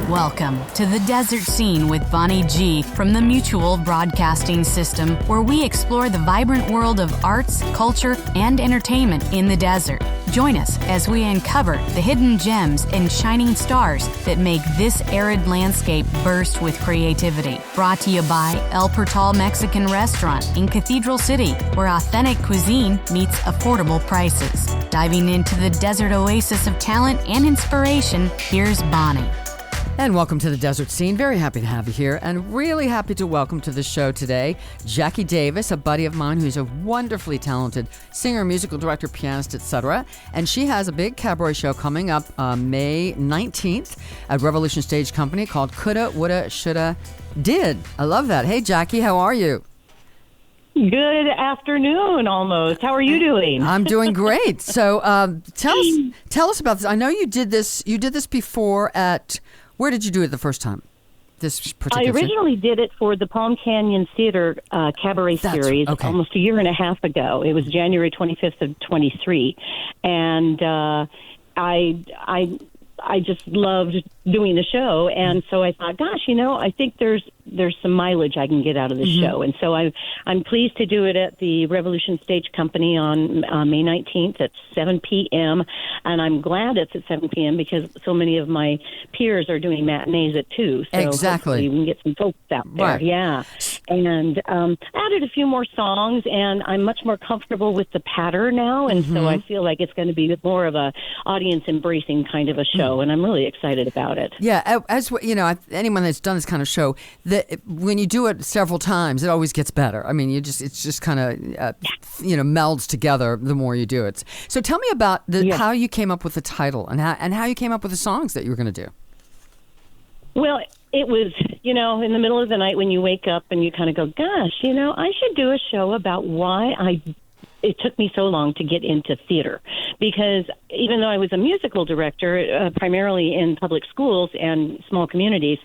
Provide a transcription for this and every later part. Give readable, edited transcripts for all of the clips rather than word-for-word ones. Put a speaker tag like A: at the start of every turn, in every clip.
A: Welcome to the Desert Scene with Bonnie G from the Mutual Broadcasting System, where we explore the vibrant world of arts, culture, and entertainment in the desert. Join us as we uncover the hidden gems and shining stars that make this arid landscape burst with creativity. Brought to you by El Portal Mexican Restaurant in Cathedral City, where authentic cuisine meets affordable prices. Diving into the desert oasis of talent and inspiration, here's Bonnie.
B: And welcome to the Desert Scene. Very happy to have you here, and really happy to welcome to the show today Jaci Davis, a buddy of mine who's a wonderfully talented singer, musical director, pianist, etc. And she has a big cabaret show coming up May 19th at Revolution Stage Company called Coulda, Woulda, Shoulda, Did. I love that. Hey, Jaci, how are you?
C: Good afternoon, almost. How are you doing?
B: I'm doing great. So tell us about this. I know you did this. You did this before at. Where did you do it the first time? This particular.
C: I originally did it for the Palm Canyon Theater Cabaret series almost a year and a half ago. It was January 25th of 23, and I just loved doing the show, and so I thought, gosh, I think there's some mileage I can get out of the show, and so I'm pleased to do it at the Revolution Stage Company on May 19th at 7 p.m., and I'm glad it's at 7 p.m. because so many of my peers are doing matinees at 2, so
B: exactly
C: we can get some folks out there,
B: right.
C: Yeah, and added a few more songs, and I'm much more comfortable with the patter now, and so I feel like it's going to be more of a audience-embracing kind of a show, and I'm really excited about it.
B: Yeah, as anyone that's done this kind of show, when you do it several times, it always gets better. I mean, it's just kind of melds together the more you do it. So tell me about how you came up with the title and how you came up with the songs that you were going to do.
C: Well, it was, in the middle of the night when you wake up and you kind of go, gosh, I should do a show about why it took me so long to get into theater, because even though I was a musical director, primarily in public schools and small communities,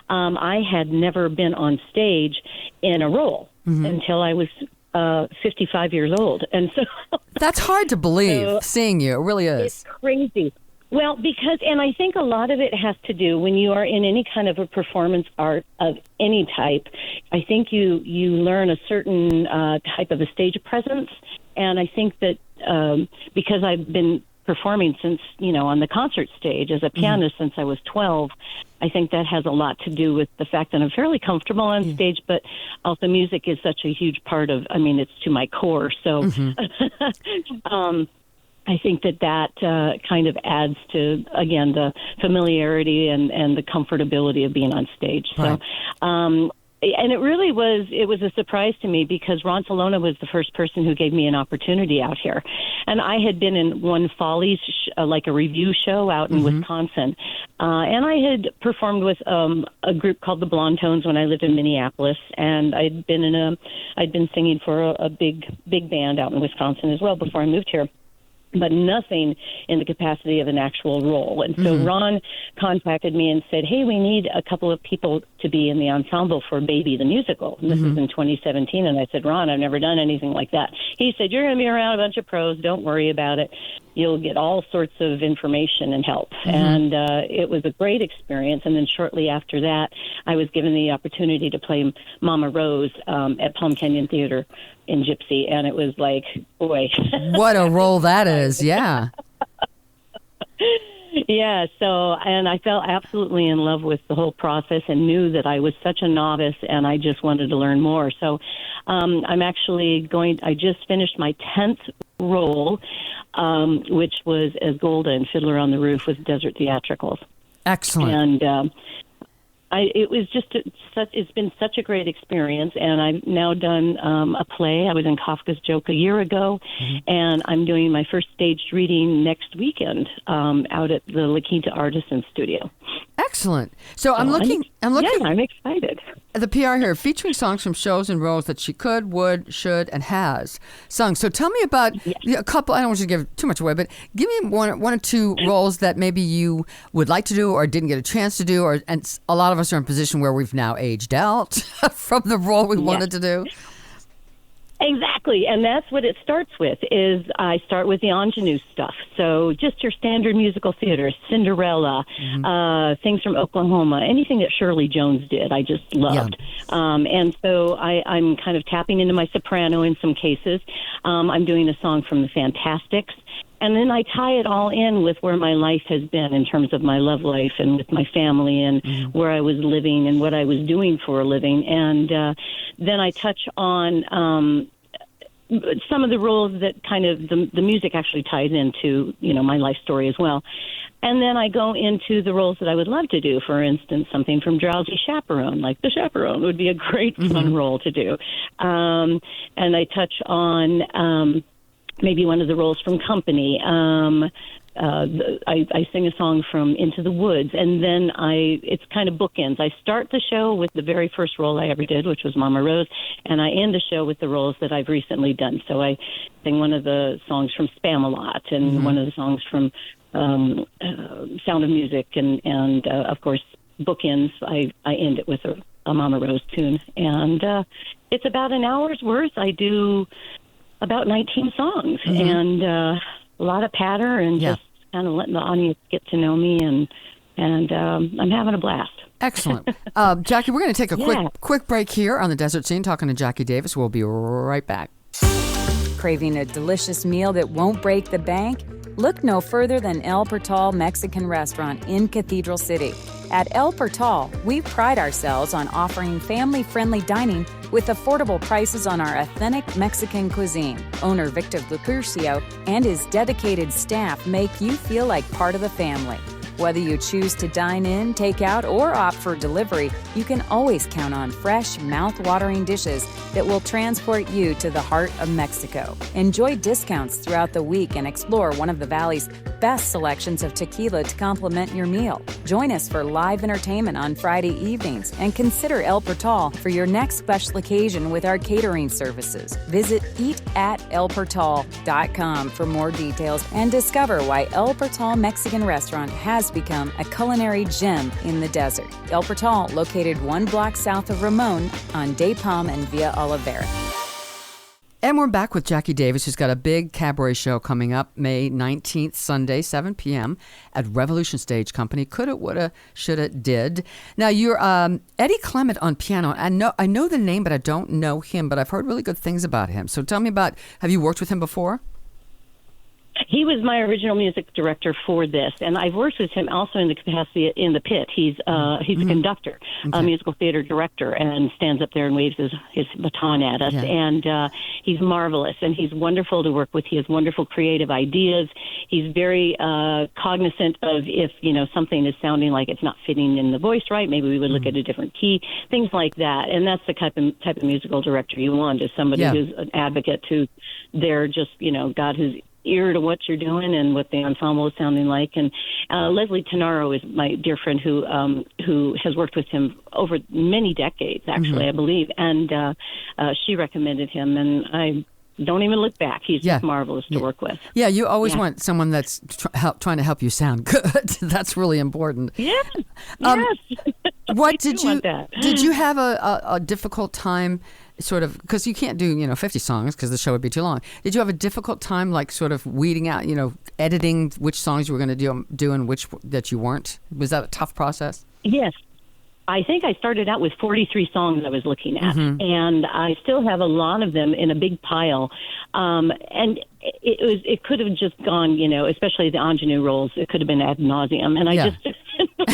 C: I had never been on stage in a role until I was 55 years old. And so
B: that's hard to believe, seeing you. It really is.
C: It's crazy. Well, and I think a lot of it has to do when you are in any kind of a performance art of any type, I think you learn a certain type of a stage presence. And I think that because I've been performing since, on the concert stage as a pianist since I was 12, I think that has a lot to do with the fact that I'm fairly comfortable on stage, but also music is such a huge part of, it's to my core. So I think that kind of adds to, again, the familiarity and the comfortability of being on stage.
B: Right.
C: So, and it was a surprise to me because Ron Salona was the first person who gave me an opportunity out here. And I had been in one Follies, like a review show out in Wisconsin. And I had performed with a group called the Blonde Tones when I lived in Minneapolis. And I'd been singing for a big band out in Wisconsin as well before I moved here, but nothing in the capacity of an actual role. And so Ron contacted me and said, hey, we need a couple of people to be in the ensemble for Baby the Musical. And this is in 2017. And I said, Ron, I've never done anything like that. He said, you're going to be around a bunch of pros. Don't worry about it. You'll get all sorts of information and help. And it was a great experience. And then shortly after that, I was given the opportunity to play Mama Rose at Palm Canyon Theater in Gypsy. And it was like, boy.
B: What a role that is. Yeah.
C: Yeah, and I fell absolutely in love with the whole process and knew that I was such a novice and I just wanted to learn more. So I'm actually I just finished my 10th role, which was as Coulda in Fiddler on the Roof with Desert Theatricals.
B: Excellent.
C: And it was just it's been such a great experience, and I've now done a play. I was in Kafka's Joke a year ago, and I'm doing my first staged reading next weekend out at the La Quinta Artisan Studio.
B: Excellent. So I'm looking.
C: Yeah, I'm excited.
B: The PR here, featuring songs from shows and roles that she could, would, should, and has sung. So tell me about a couple. I don't want you to give too much away, but give me one or two roles that maybe you would like to do or didn't get a chance to do, and a lot of us are in a position where we've now aged out from the role we wanted to do.
C: Exactly, and that's what it starts with, is I start with the ingenue stuff. So just your standard musical theater, Cinderella, things from Oklahoma, anything that Shirley Jones did, I just loved. And so I'm kind of tapping into my soprano in some cases. I'm doing a song from the Fantastics. And then I tie it all in with where my life has been in terms of my love life and with my family and where I was living and what I was doing for a living. And then I touch on some of the roles that kind of the music actually ties into, my life story as well. And then I go into the roles that I would love to do. For instance, something from Drowsy Chaperone, like the chaperone would be a great fun role to do. And I touch on maybe one of the roles from Company. I sing a song from Into the Woods, and then it's kind of bookends. I start the show with the very first role I ever did, which was Mama Rose, and I end the show with the roles that I've recently done. So I sing one of the songs from Spamalot and one of the songs from Sound of Music, and of course, bookends. I end it with a Mama Rose tune, and it's about an hour's worth. I do about 19 songs, and a lot of patter, and just kind of letting the audience get to know me, and I'm having a blast.
B: Excellent. Jaci, we're going to take a quick break here on the Desert Scene, talking to Jaci Davis. We'll be right back.
D: Craving a delicious meal that won't break the bank? Look no further than El Portal Mexican Restaurant in Cathedral City. At El Portal, we pride ourselves on offering family-friendly dining with affordable prices on our authentic Mexican cuisine. Owner Victor Lupercio and his dedicated staff make you feel like part of the family. Whether you choose to dine in, take out, or opt for delivery, you can always count on fresh, mouth-watering dishes that will transport you to the heart of Mexico. Enjoy discounts throughout the week and explore one of the Valley's best selections of tequila to complement your meal. Join us for live entertainment on Friday evenings and consider El Portal for your next special occasion with our catering services. Visit eatelportal.com for more details and discover why El Portal Mexican Restaurant has become a culinary gem in the desert. El Portal, located 1 block south of Ramon on Day Palm and Via Olivera.
B: And we're back with Jaci Davis, who's got a big cabaret show coming up May 19th, Sunday, 7 p.m. at Revolution Stage Company. Coulda, woulda, shoulda, did. Now, you're Eddie Clement on piano. I know the name, but I don't know him, but I've heard really good things about him. So tell me have you worked with him before?
C: He was my original music director for this, and I've worked with him also in the capacity in the pit. He's a conductor, a musical theater director, and stands up there and waves his baton at us. Yeah. And he's marvelous, and he's wonderful to work with. He has wonderful creative ideas. He's very cognizant of if something is sounding like it's not fitting in the voice right. Maybe we would look at a different key, things like that. And that's the type of musical director you want, is somebody who's an advocate, who they're just got who's ear to what you're doing and what the ensemble is sounding like. And Leslie Tenaro is my dear friend who has worked with him over many decades, actually, I believe. And she recommended him, and I don't even look back. He's just marvelous to work with. Yeah, you always want someone that's trying to help you sound good. That's really important. Yes.
B: What did you have a difficult time, sort of, because you can't do 50 songs because the show would be too long. Did you have a difficult time, like, sort of weeding out, editing which songs you were going to do and which that you weren't? Was that a tough process? Yes. I think I started out with 43 songs I was looking at, and I still have a lot of them in a big pile. And it could have just gone, especially the ingenue roles, it could have been ad nauseum, and I just didn't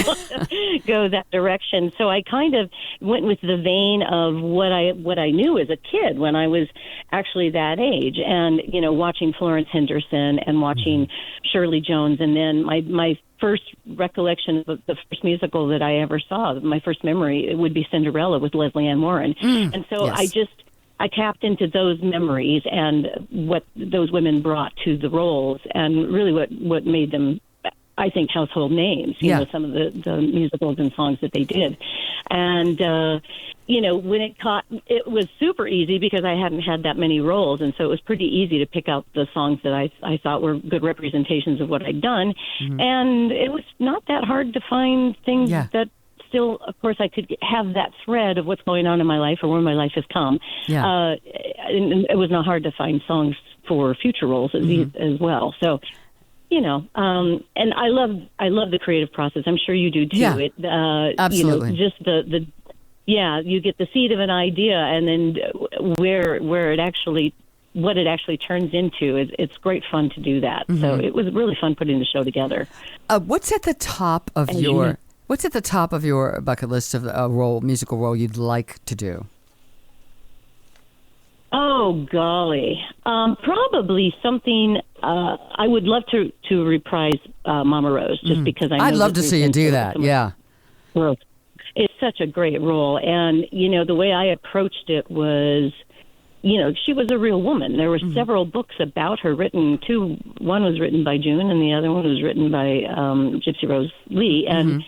B: want to go that direction. So I kind of went with the vein of what I knew as a kid when I was actually that age, and watching Florence Henderson and watching Shirley Jones, and then my first recollection of the first musical that I ever saw, my first memory, it would be Cinderella with Leslie Ann Warren. And so I tapped into those memories and what those women brought to the roles, and really what made them, I think, household names, some of the musicals and songs that they did. And, when it was super easy because I hadn't had that many roles. And so it was pretty easy to pick out the songs that I thought were good representations of what I'd done. And it was not that hard to find things that
C: still, of course, I could have that thread of what's going on in my life or where my life has come.
B: Yeah.
C: And it was not hard to find songs for future roles as well. So, and I love the creative process. I'm sure you do too.
B: Yeah. Absolutely.
C: Just you get the seed of an idea, and then what it actually turns into, it's great fun to do that. Mm-hmm. So it was really fun putting the show together.
B: What's at the top of your bucket list of a musical role you'd like to do?
C: Oh golly, probably something. I would love to reprise Mama Rose, just because I know
B: I'd love to see you do that. Yeah.
C: Well, it's such a great role, and the way I approached it was, she was a real woman. There were several books about her written. One was written by June, and the other one was written by Gypsy Rose Lee. And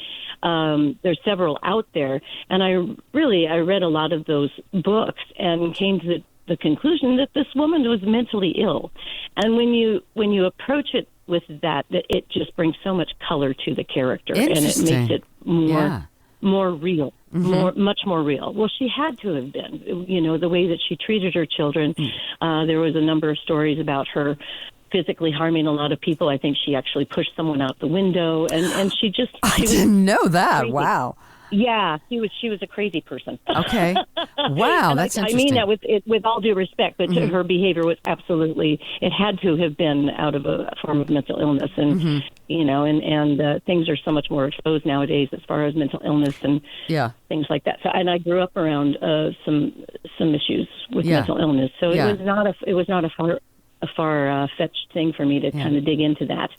C: there's several out there. And I read a lot of those books and came to the conclusion that this woman was mentally ill. And when you approach it with that it just brings so much color to the character, and it makes it more real. Much more real. Well, she had to have been, the way that she treated her children. There was a number of stories about her physically harming a lot of people. I think she actually pushed someone out the window, and she
B: didn't know that.
C: Crazy.
B: Wow.
C: Yeah, she was a crazy person.
B: Okay. Wow, that's interesting.
C: I mean that with all due respect, but her behavior was absolutely, it had to have been out of a form of mental illness, and and things are so much more exposed nowadays as far as mental illness and things like that. So, and I grew up around some issues with mental illness, so it was not a far fetched thing for me to kind of dig into that.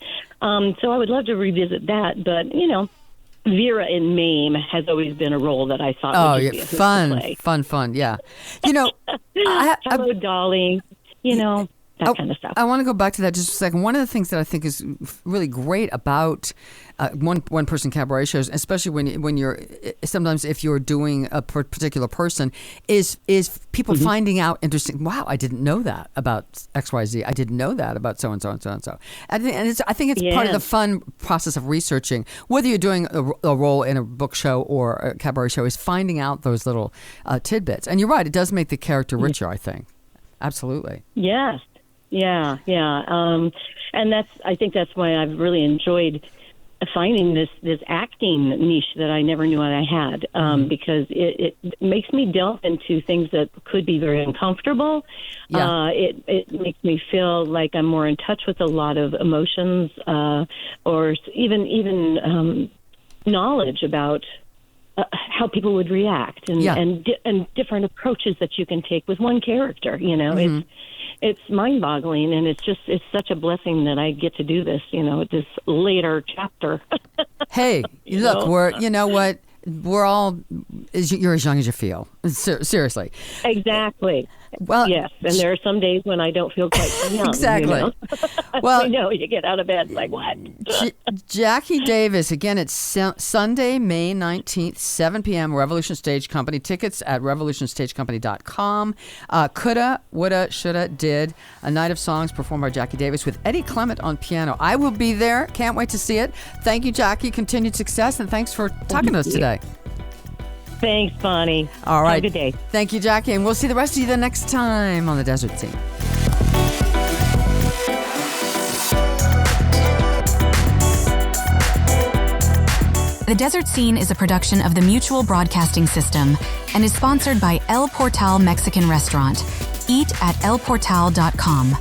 C: So I would love to revisit that, but Vera in Mame has always been a role that I thought would be a
B: fun, yeah.
C: Hello, Dolly, that kind of stuff.
B: I want to go back to that just a second. One of the things that I think is really great about one person cabaret shows, especially when you're sometimes if you're doing a particular person, is people finding out interesting. Wow, I didn't know that about XYZ. I didn't know that about so and so and so and so. And I think it's part of the fun process of researching, whether you're doing a role in a book show or a cabaret show, is finding out those little tidbits. And you're right, it does make the character richer. I think, absolutely.
C: Yes. Yeah. And I think that's why I've really enjoyed finding this acting niche that I never knew I had, because it makes me delve into things that could be very uncomfortable. Yeah. It makes me feel like I'm more in touch with a lot of emotions, or even knowledge about how people would react, and different approaches that you can take with one character. It's mind-boggling, and it's such a blessing that I get to do this, this later chapter.
B: Hey, look, we're all, you're as young as you feel. Seriously.
C: Exactly. Well, yes, and there are some days when I don't feel quite so young.
B: Exactly. Well,
C: you get out of bed like, what?
B: Jaci Davis, again, it's Sunday, May 19th, 7 p.m., Revolution Stage Company. Tickets at revolutionstagecompany.com. Coulda, Woulda, Shoulda, Did. A night of songs performed by Jaci Davis with Eddie Clement on piano. I will be there. Can't wait to see it. Thank you, Jaci. Continued success, and thanks for talking to us today.
C: Thanks, Bonnie.
B: All right.
C: Have a good day.
B: Thank you, Jaci, and we'll see the rest of you the next time on The Desert Scene.
A: The Desert Scene is a production of the Mutual Broadcasting System and is sponsored by El Portal Mexican Restaurant. Eat at elportal.com.